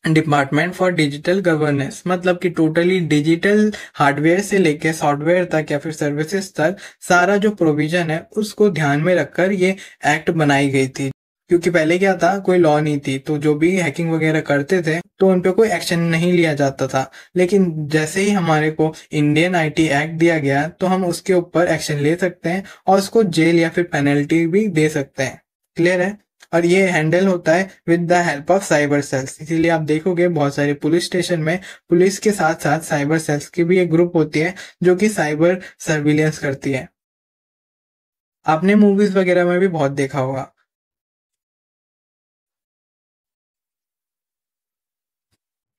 department for digital governance. मतलब कि टोटली डिजिटल हार्डवेयर से लेके सॉफ्टवेयर तक या फिर सर्विसेज तक सारा जो प्रोविजन है उसको ध्यान में रखकर ये एक्ट बनाई गई थी। क्योंकि पहले क्या था, कोई लॉ नहीं थी, तो जो भी हैकिंग वगैरह करते थे तो उन पे कोई एक्शन नहीं लिया जाता था। लेकिन जैसे ही हमारे को इंडियन आईटी एक्ट दिया गया तो हम उसके ऊपर एक्शन ले सकते हैं और उसको जेल या फिर पेनल्टी भी दे सकते हैं। क्लियर है? और ये हैंडल होता है with the help of cyber cells. इसीलिए आप देखोगे बहुत सारे पुलिस स्टेशन में पुलिस के साथ साथ साइबर सेल्स की भी एक ग्रुप होती है जो कि साइबर सर्विलेंस करती है। आपने मूवीज वगैरह में भी बहुत देखा होगा।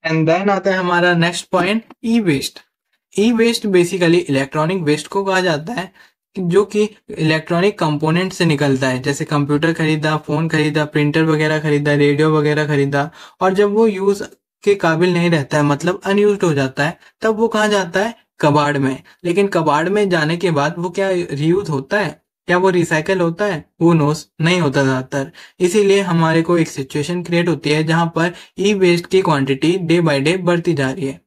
एंड देन आता है हमारा नेक्स्ट पॉइंट, ई वेस्ट। ई वेस्ट बेसिकली इलेक्ट्रॉनिक वेस्ट को कहा जाता है जो कि इलेक्ट्रॉनिक कंपोनेंट से निकलता है। जैसे कंप्यूटर खरीदा, फोन खरीदा, प्रिंटर वगैरह खरीदा, रेडियो वगैरह खरीदा, और जब वो यूज के काबिल नहीं रहता है, मतलब अनयूज्ड हो जाता है, तब वो कहाँ जाता है? कबाड़ में। लेकिन कबाड़ में जाने के बाद वो क्या रीयूज होता है? क्या वो रिसाइकल होता है? वो नोस नहीं होता ज्यादातर। इसीलिए हमारे को एक सिचुएशन क्रिएट होती है जहां पर ई वेस्ट की क्वांटिटी डे बाय डे बढ़ती जा रही है,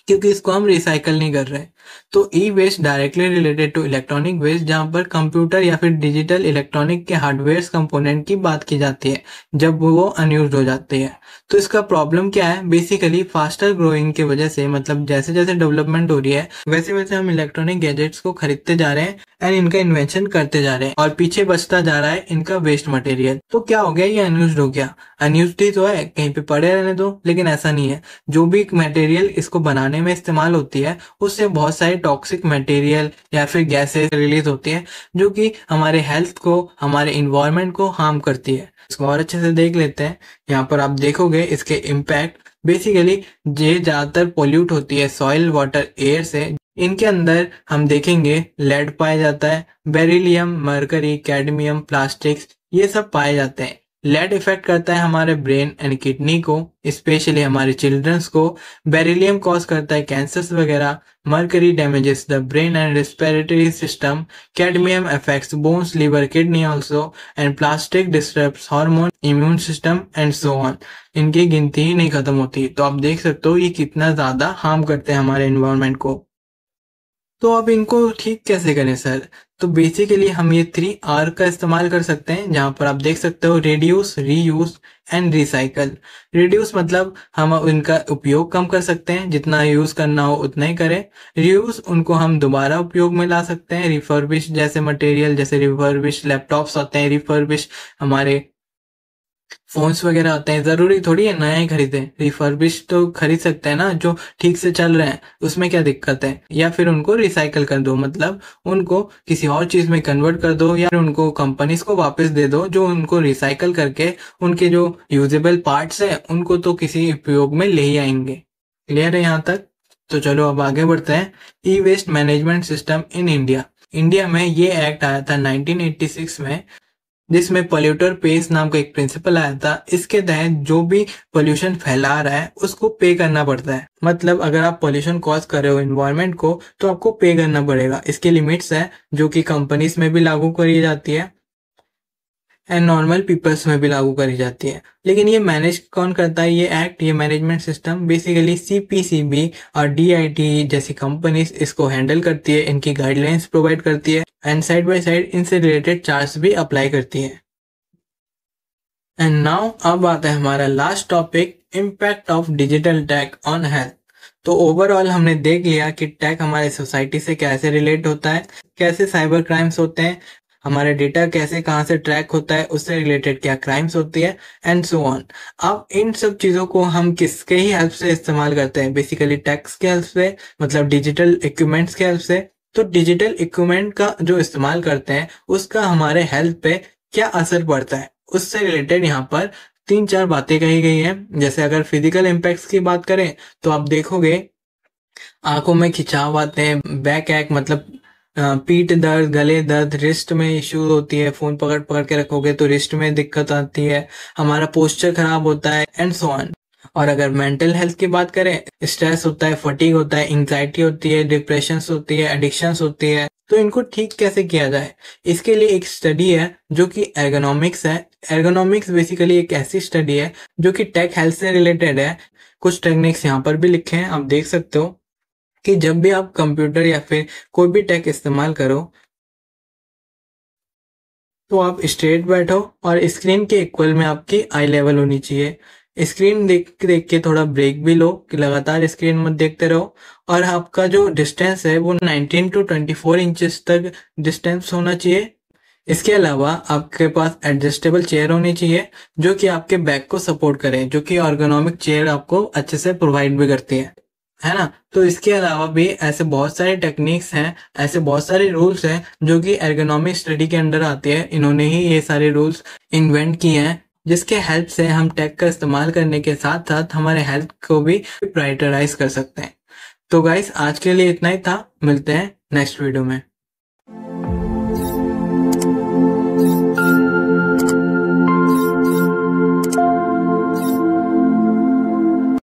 क्योंकि इसको हम रिसाइकल नहीं कर रहे। तो e waste directly related to electronic waste, जहां पर कंप्यूटर या फिर डिजिटल इलेक्ट्रॉनिक के हार्डवेयर कंपोनेंट की बात की जाती है जब वो अनयूज्ड हो जाते हैं। तो इसका प्रॉब्लम क्या है? बेसिकली फास्टर ग्रोइंग की वजह से, मतलब जैसे जैसे डेवलपमेंट हो रही है वैसे वैसे हम इलेक्ट्रॉनिक गैजेट्स को खरीदते जा रहे हैं एंड इनका इन्वेंशन करते जा रहे हैं, और पीछे बचता जा रहा है इनका वेस्ट मटेरियल। तो क्या हो गया? ये अनयूज्ड हो गया। अनयूज्ड ही तो है, कहीं पे पड़े रहने दो। लेकिन ऐसा नहीं है, जो भी मटेरियल इसको बनाने में इस्तेमाल होती है उससे बहुत सारे टॉक्सिक मटेरियल या फिर गैसेस रिलीज होती है जो कि हमारे हेल्थ को, हमारे इन्वायरमेंट को हार्म करती है। इसको और अच्छे से देख लेते हैं। यहाँ पर आप देखोगे इसके इम्पैक्ट। बेसिकली ये ज्यादातर पोल्यूट होती है सॉइल, वाटर, एयर से। इनके अंदर हम देखेंगे लेड पाया जाता है, बेरिलियम, मरकरी, कैडमियम, प्लास्टिक्स, ये सब पाए जाते हैं। लेड इफेक्ट करता है हमारे ब्रेन एंड किडनी को, स्पेशली हमारे चिल्ड्रंस को। बेरिलियम कॉज करता है कैंसर्स वगैरह। Mercury damages the brain and respiratory system. Cadmium affects bones, liver, kidney also. And plastic disturbs hormone, immune system and so on. इनकी गिनती ही नहीं खत्म होती। तो आप देख सकते हो ये कितना ज्यादा हार्म करते हैं हमारे एनवायरनमेंट को। तो अब इनको ठीक कैसे करें सर? तो बेसिकली हम ये 3R का इस्तेमाल कर सकते हैं, जहां पर आप देख सकते हो reduce, reuse and recycle. Reduce मतलब हम इनका उपयोग कम कर सकते हैं, जितना यूज करना हो उतना ही करें। रीयूज, उनको हम दोबारा उपयोग में ला सकते हैं। रिफर्बिश जैसे मटेरियल, जैसे रिफर्बिश लैपटॉप्स होते हैं, रिफर्बिश हमारे फोन्स वगैरह होते हैं, जरूरी थोड़ी है नया ही खरीदें। रिफर्बिश तो खरीद सकते हैं ना, जो ठीक से चल रहे हैं, उसमें क्या दिक्कत है? या फिर उनको रिसाइकल कर दो, मतलब उनको किसी और चीज में कन्वर्ट कर दो, या फिर उनको कंपनीज को वापस दे दो जो उनको रिसाइकल करके उनके जो यूजेबल पार्ट्स है उनको तो किसी उपयोग में ले ही आएंगे। क्लियर है यहाँ तक? तो चलो अब आगे बढ़ते हैं। E waste management system in India. India में ये एक्ट आया था 1986 में, जिसमें पोल्यूटर पेस नाम का एक प्रिंसिपल आया था। इसके तहत जो भी पोल्यूशन फैला रहा है उसको पे करना पड़ता है। मतलब अगर आप पोल्यूशन कॉज कर रहे हो एनवायरनमेंट को तो आपको पे करना पड़ेगा। इसके लिमिट्स है जो कि कंपनीज में भी लागू करी जाती है एंड नॉर्मल पीपल्स में भी लागू करी जाती है। लेकिन ये मैनेज कौन करता है? ये एक्ट, ये मैनेजमेंट सिस्टम बेसिकली सीपीसीबी और डीआईटी जैसी कंपनीज इसको हैंडल करती है, इनकी गाइडलाइंस प्रोवाइड करती है एंड साइड बाय साइड इनसे रिलेटेड चार्ज भी अप्लाई करती है। एंड नाउ अब आता है हमारा last topic, impact of digital tech on health. तो ओवरऑल हमने देख लिया कि टेक हमारे सोसाइटी से कैसे रिलेट होता है, कैसे साइबर क्राइम्स होते हैं, हमारा डेटा कैसे कहाँ से ट्रैक होता है, उससे रिलेटेड क्या क्राइम्स होती है एंड सो ऑन। अब इन सब चीजों को हम किसके ही हेल्प से इस्तेमाल करते हैं? बेसिकली टेक्स के हेल्प से, मतलब डिजिटल इक्विपमेंट्स के हेल्प से। तो डिजिटल इक्विपमेंट का जो इस्तेमाल करते हैं उसका हमारे हेल्थ पे क्या असर पड़ता है, उससे रिलेटेड यहाँ पर 3-4 बातें कही गई हैं। जैसे अगर फिजिकल इम्पैक्ट्स की बात करें तो आप देखोगे आंखों में खिंचाव आते हैं, बैक एक मतलब पीठ दर्द, गले दर्द, रिस्ट में इश्यू होती है, फोन पकड़ पकड़ के रखोगे तो रिस्ट में दिक्कत आती है, हमारा पोस्चर खराब होता है एंड सो ऑन। और अगर मेंटल हेल्थ की बात करें, स्ट्रेस होता है, फटीग होता है, एंग्जाइटी होती है, डिप्रेशन होती है, एडिक्शंस होती है, तो इनको ठीक कैसे किया जाए, इसके लिए एक स्टडी है जो कि एर्गोनॉमिक्स है। एर्गोनॉमिक्स बेसिकली एक ऐसी स्टडी है जो कि टेक हेल्थ से रिलेटेड है। कुछ टेक्निक्स यहाँ पर भी लिखे हैं, आप देख सकते हो कि जब भी आप कंप्यूटर या फिर कोई भी टेक इस्तेमाल करो तो आप स्ट्रेट बैठो और स्क्रीन के इक्वल में आपकी आई लेवल होनी चाहिए। स्क्रीन देख देख के थोड़ा ब्रेक भी लो कि लगातार स्क्रीन मत देखते रहो। और आपका जो डिस्टेंस है वो 19 टू 24 इंचेस तक डिस्टेंस होना चाहिए। इसके अलावा आपके पास एडजस्टेबल चेयर होनी चाहिए जो कि आपके बैक को सपोर्ट करे, जो कि ergonomic चेयर आपको अच्छे से प्रोवाइड भी करती है ना। तो इसके अलावा भी ऐसे बहुत सारे टेक्निक्स हैं, ऐसे बहुत सारे रूल्स हैं जो कि एर्गोनॉमिक स्टडी के अंडर आते हैं। इन्होंने ही ये सारे रूल्स इन्वेंट किए हैं जिसके हेल्प से हम टेक का इस्तेमाल करने के साथ साथ हमारे हेल्थ को भी प्रायोरिटाइज कर सकते हैं। तो गाइस आज के लिए इतना ही था, मिलते हैं नेक्स्ट वीडियो में।